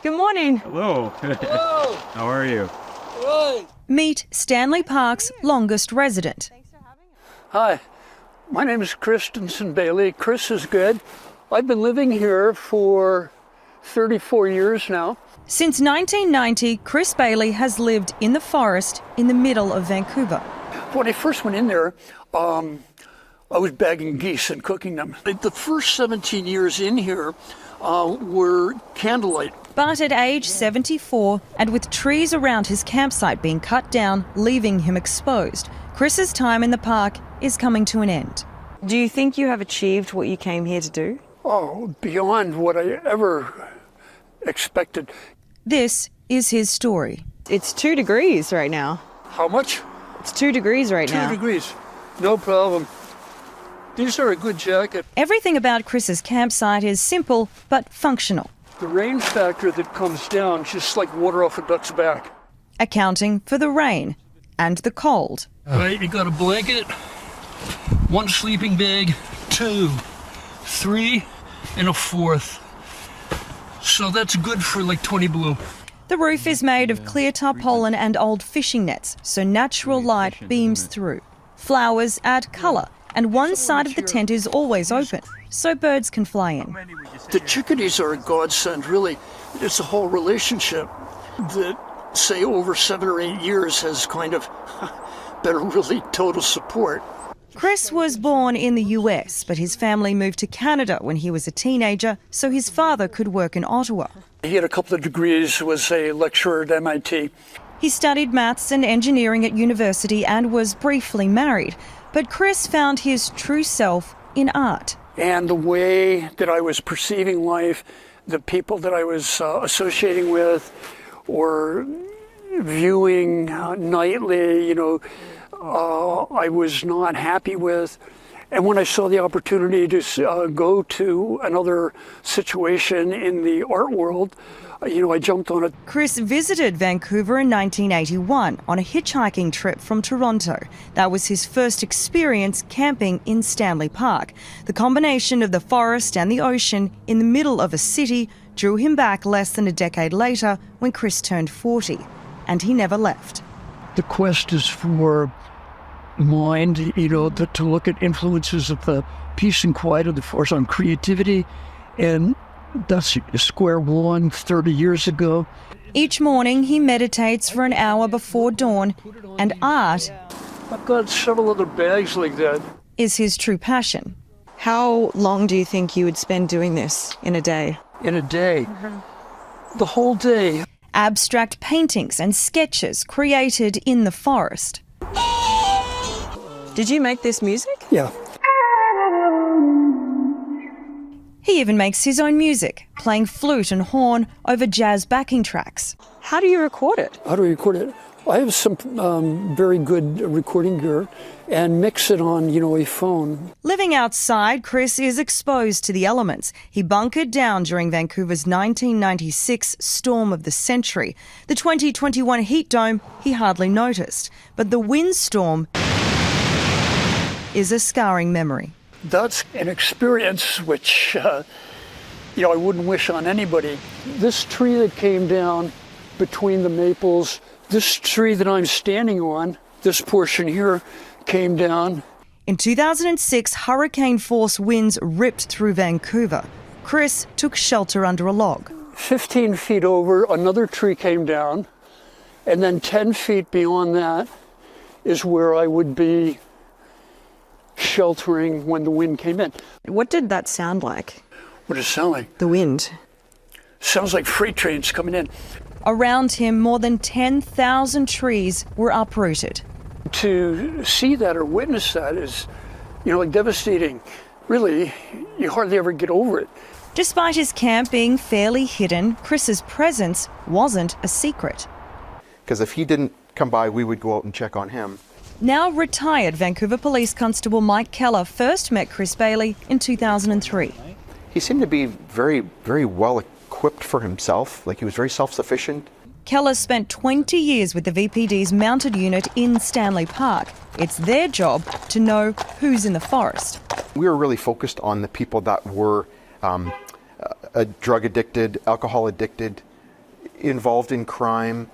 Good morning. Hello. Hello. How are you? Right. Meet Stanley Park's longest resident. Hi, my name is Christensen Bailey. Chris is good. I've been living here for 34 years now. Since 1990, Chris Bailey has lived in the forest in the middle of Vancouver. When I first went in there, I was bagging geese and cooking them. The first 17 years in here were candlelight. But at age 74, and with trees around his campsite being cut down, leaving him exposed, Chris's time in the park is coming to an end. Do you think you have achieved what you came here to do? Oh, beyond what I ever expected. This is his story. It's 2 degrees right now. How much? It's 2 degrees right 2 now. degrees. No problem. These are a good jacket. Everything about Chris's campsite is simple but functional, The rain factor that comes down, just like water off a duck's back. accounting for the rain and the cold. Right, you got a blanket, 1 sleeping bag, 2, 3, and a 4th. So that's good for like 20 below. The roof is made of clear tarpaulin and old fishing nets, so natural light beams through. Flowers add colour, and one side of the tent is always open, so birds can fly in. The chickadees are a godsend, really. It's a whole relationship that, say, over 7 or 8 years has kind of been a really total support. Chris was born in the US, but his family moved to Canada when he was a teenager, so his father could work in Ottawa. He had a couple of degrees, was a lecturer at MIT. He studied maths and engineering at university and was briefly married, but Chris found his true self in art. And the way that I was perceiving life, the people that I was associating with or viewing nightly, I was not happy with. And when I saw the opportunity to go to another situation in the art world, I jumped on it. Chris visited Vancouver in 1981 on a hitchhiking trip from Toronto. That was his first experience camping in Stanley Park. The combination of the forest and the ocean in the middle of a city drew him back less than a decade later when Chris turned 40. And he never left. The quest is for mind, to look at influences of the peace and quiet of the force on creativity. And that's square one 30 years ago. Each morning he meditates for an hour before dawn, and art I've got several other bags like that. is his true passion. How long do you think you would spend doing this in a day? In a day. The whole day. Abstract paintings and sketches created in the forest. Did you make this music? Yeah. He even makes his own music, playing flute and horn over jazz backing tracks. How do you record it? How do we record it? I have some very good recording gear and mix it on, a phone. Living outside, Chris is exposed to the elements. He bunkered down during Vancouver's 1996 storm of the century. The 2021 heat dome he hardly noticed, but the windstorm is a scarring memory. That's an experience which, I wouldn't wish on anybody. This tree that came down between the maples, this tree that I'm standing on, this portion here, came down. In 2006, hurricane-force winds ripped through Vancouver. Chris took shelter under a log. 15 feet over, another tree came down, and then 10 feet beyond that is where I would be sheltering when the wind came in. What did that sound like? What does it sound like? The wind. Sounds like freight trains coming in. Around him, more than 10,000 trees were uprooted. To see that or witness that is, devastating. Really, you hardly ever get over it. Despite his camp being fairly hidden, Chris's presence wasn't a secret. Because if he didn't come by, we would go out and check on him. Now retired Vancouver Police Constable Mike Keller first met Chris Bailey in 2003. He seemed to be very, very well equipped for himself. Like, he was very self-sufficient. Keller spent 20 years with the VPD's mounted unit in Stanley Park. It's their job to know who's in the forest. We were really focused on the people that were drug addicted, alcohol addicted, involved in crime,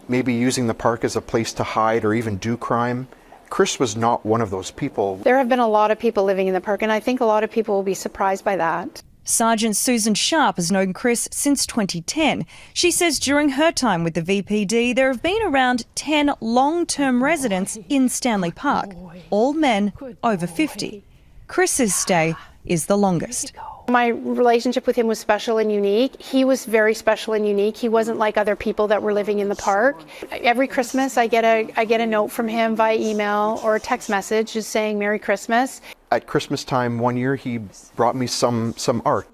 maybe using the park as a place to hide or even do crime. Chris was not one of those people. There have been a lot of people living in the park, and I think a lot of people will be surprised by that. Sergeant Susan Sharp has known Chris since 2010. She says during her time with the VPD, there have been around 10 long-term residents in Stanley Park, all men over 50. Chris's stay is the longest. My relationship with him was special and unique. He was very special and unique. He wasn't like other people that were living in the park. Every Christmas I get a note from him via email or a text message just saying Merry Christmas. At Christmas time one year, he brought me some art.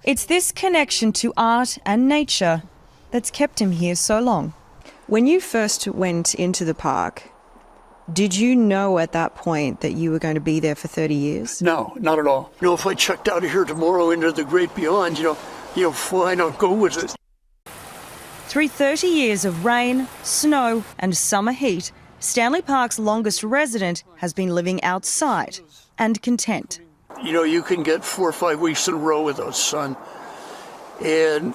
It's this connection to art and nature that's kept him here so long. When you first went into the park, did you know at that point that you were going to be there for 30 years? No, not at all. If I checked out of here tomorrow into the great beyond, why not go with it? Through 30 years of rain, snow and summer heat, Stanley Park's longest resident has been living outside and content. You can get 4 or 5 weeks in a row without sun. And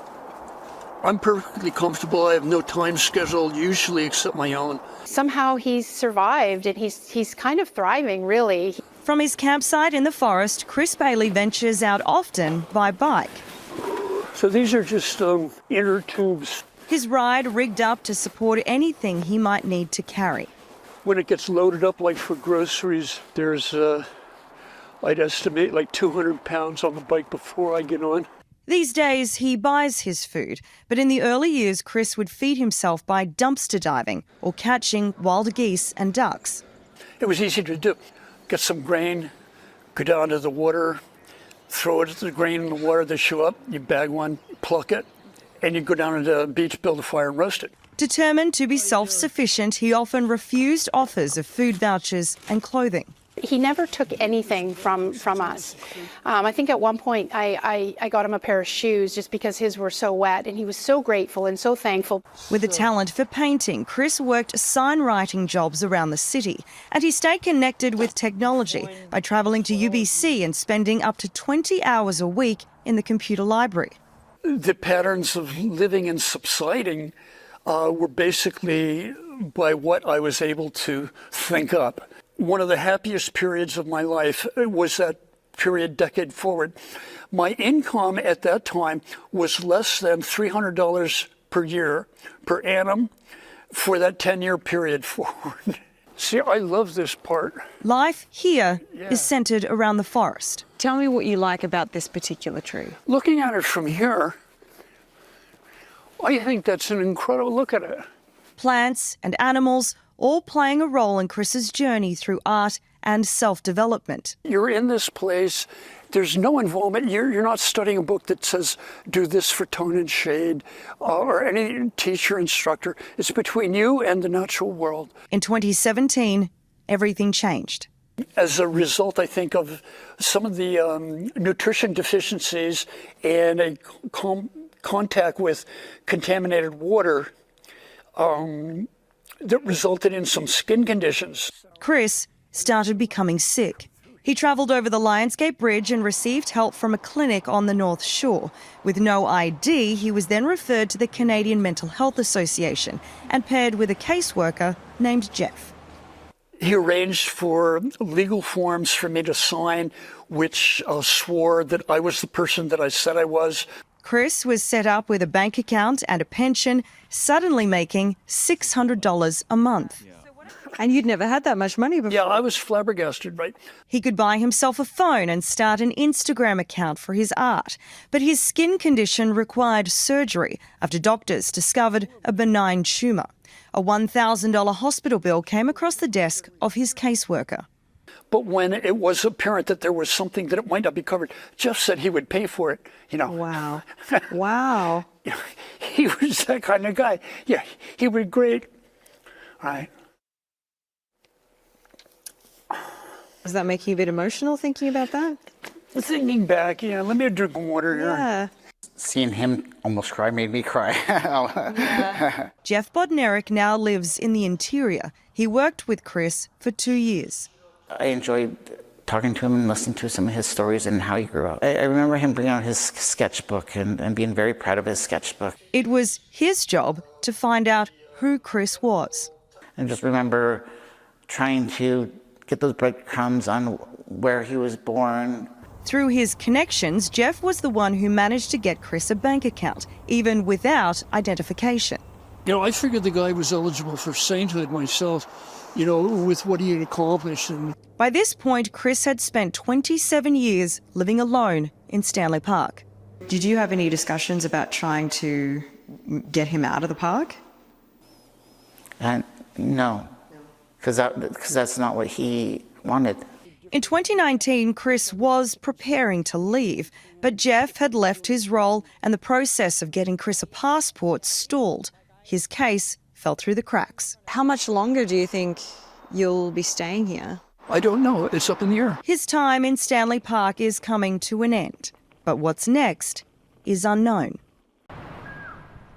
I'm perfectly comfortable. I have no time schedule usually except my own. Somehow he's survived and he's kind of thriving, really. From his campsite in the forest, Chris Bailey ventures out often by bike. So these are just inner tubes. His ride rigged up to support anything he might need to carry. When it gets loaded up, like for groceries, there's, I'd estimate, like 200 pounds on the bike before I get on. These days, he buys his food, but in the early years, Chris would feed himself by dumpster diving or catching wild geese and ducks. It was easy to do. Get some grain, go down to the water, throw it at the grain in the water, they show up, you bag one, pluck it, and you go down to the beach, build a fire and roast it. Determined to be self-sufficient, he often refused offers of food vouchers and clothing. He never took anything from us. I think at one point I got him a pair of shoes just because his were so wet, and he was so grateful and so thankful. With a talent for painting, Chris worked sign writing jobs around the city, and he stayed connected with technology by travelling to UBC and spending up to 20 hours a week in the computer library. The patterns of living and subsiding were basically by what I was able to think up. One of the happiest periods of my life was that period decade forward. My income at that time was less than $300 per year, per annum, for that 10-year period forward. See, I love this part. Life here is centred around the forest. Tell me what you like about this particular tree. Looking at it from here, I think that's an incredible, look at it. Plants and animals all playing a role in Chris's journey through art and self-development. You're in this place, there's no involvement, you're not studying a book that says do this for tone and shade or any teacher, instructor. It's between you and the natural world. In 2017, everything changed. As a result, I think, of some of the nutrition deficiencies and a contact with contaminated water, that resulted in some skin conditions. Chris started becoming sick. He travelled over the Lionsgate Bridge and received help from a clinic on the North Shore. With no ID, he was then referred to the Canadian Mental Health Association and paired with a caseworker named Jeff. He arranged for legal forms for me to sign, which swore that I was the person that I said I was. Chris was set up with a bank account and a pension, suddenly making $600 a month. And you'd never had that much money before. Yeah, I was flabbergasted, right? He could buy himself a phone and start an Instagram account for his art. But his skin condition required surgery after doctors discovered a benign tumour. A $1,000 hospital bill came across the desk of his caseworker. But when it was apparent that there was something that it might not be covered, Jeff said he would pay for it, Wow. Wow. He was that kind of guy. Yeah, he was great. Right. Does that make you a bit emotional thinking about that? Thinking back, let me drink water here. Yeah. Seeing him almost cry made me cry. Jeff Bodnerick now lives in the interior. He worked with Chris for 2 years. I enjoyed talking to him and listening to some of his stories and how he grew up. I remember him bringing out his sketchbook and being very proud of his sketchbook. It was his job to find out who Chris was. And just remember trying to get those breadcrumbs on where he was born. Through his connections, Jeff was the one who managed to get Chris a bank account, even without identification. You know, I figured the guy was eligible for sainthood myself, you know, with what he had accomplished. And By this point, Chris had spent 27 years living alone in Stanley Park. Did you have any discussions about trying to get him out of the park? And no, because that's not what he wanted. In 2019, Chris was preparing to leave, but Jeff had left his role and the process of getting Chris a passport stalled. His case fell through the cracks. How much longer do you think you'll be staying here? I don't know, it's up in the air. His time in Stanley Park is coming to an end, but what's next is unknown.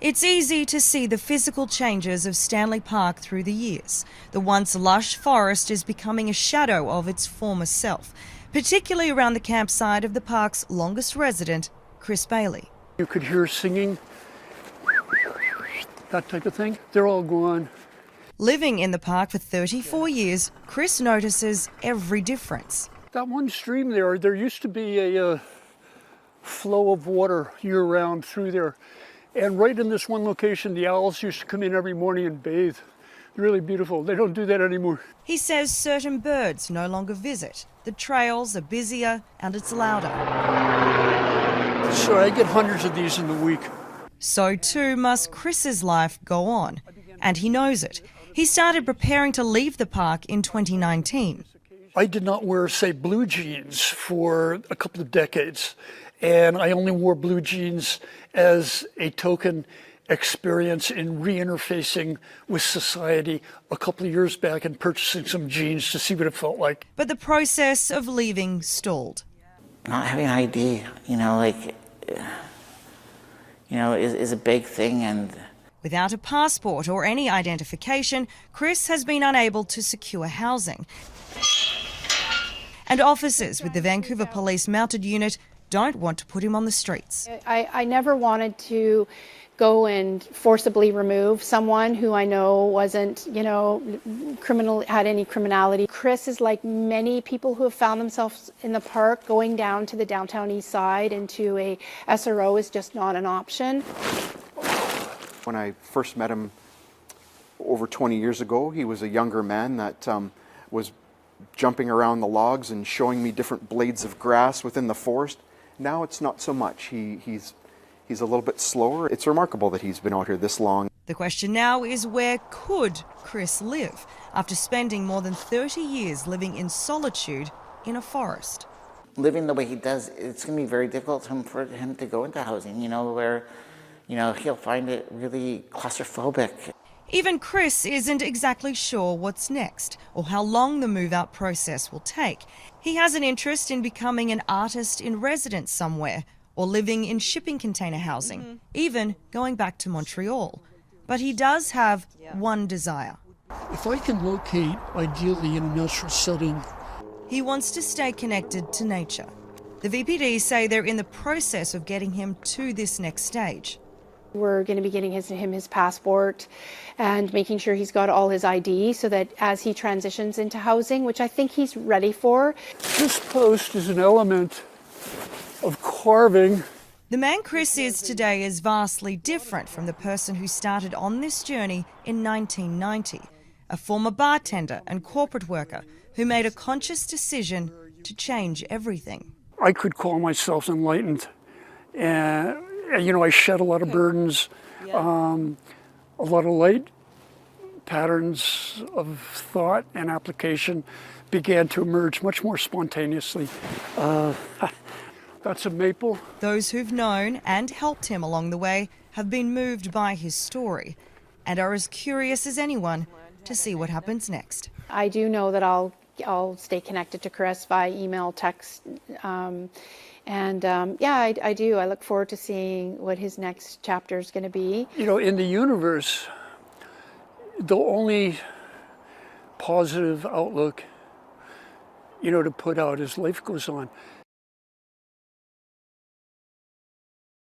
It's easy to see the physical changes of Stanley Park through the years. The once lush forest is becoming a shadow of its former self, particularly around the campsite of the park's longest resident, Chris Bailey. You could hear singing, that type of thing. They're all gone. Living in the park for 34 years, Chris notices every difference. That one stream there used to be a flow of water year-round through there. And right in this one location, the owls used to come in every morning and bathe. Really beautiful. They don't do that anymore. He says certain birds no longer visit. The trails are busier and it's louder. So I get hundreds of these in a week. So too must Chris's life go on. And he knows it. He started preparing to leave the park in 2019. I did not wear, say, blue jeans for a couple of decades. And I only wore blue jeans as a token experience in re-interfacing with society a couple of years back and purchasing some jeans to see what it felt like. But the process of leaving stalled. Not having an ID, is a big thing. And Without a passport or any identification, Chris has been unable to secure housing. And officers with the Vancouver Police Mounted Unit don't want to put him on the streets. I never wanted to go and forcibly remove someone who I know wasn't, had any criminality. Chris is like many people who have found themselves in the park. Going down to the downtown east side into a SRO is just not an option. When I first met him over 20 years ago, he was a younger man that was jumping around the logs and showing me different blades of grass within the forest. Now it's not so much. He's a little bit slower. It's remarkable that he's been out here this long. The question now is, where could Chris live after spending more than 30 years living in solitude in a forest? living the way he does, it's going to be very difficult for him to go into housing, where, he'll find it really claustrophobic. Even Chris isn't exactly sure what's next or how long the move-out process will take. He has an interest in becoming an artist in residence somewhere or living in shipping container housing, even going back to Montreal. But he does have one desire. If I can locate, ideally in a natural setting. He wants to stay connected to nature. The VPD say they're in the process of getting him to this next stage. We're going to be getting him his passport and making sure he's got all his ID so that as he transitions into housing, which I think he's ready for. This post is an element of carving. The man Chris is today is vastly different from the person who started on this journey in 1990, a former bartender and corporate worker who made a conscious decision to change everything. I could call myself enlightened. And I shed a lot of burdens, a lot of light patterns of thought and application began to emerge much more spontaneously. That's a maple. Those who've known and helped him along the way have been moved by his story and are as curious as anyone to see what happens next. I do know that I'll stay connected to Chris via email, text, I do. I look forward to seeing what his next chapter is going to be. In the universe, the only positive outlook you know, to put out as life goes on.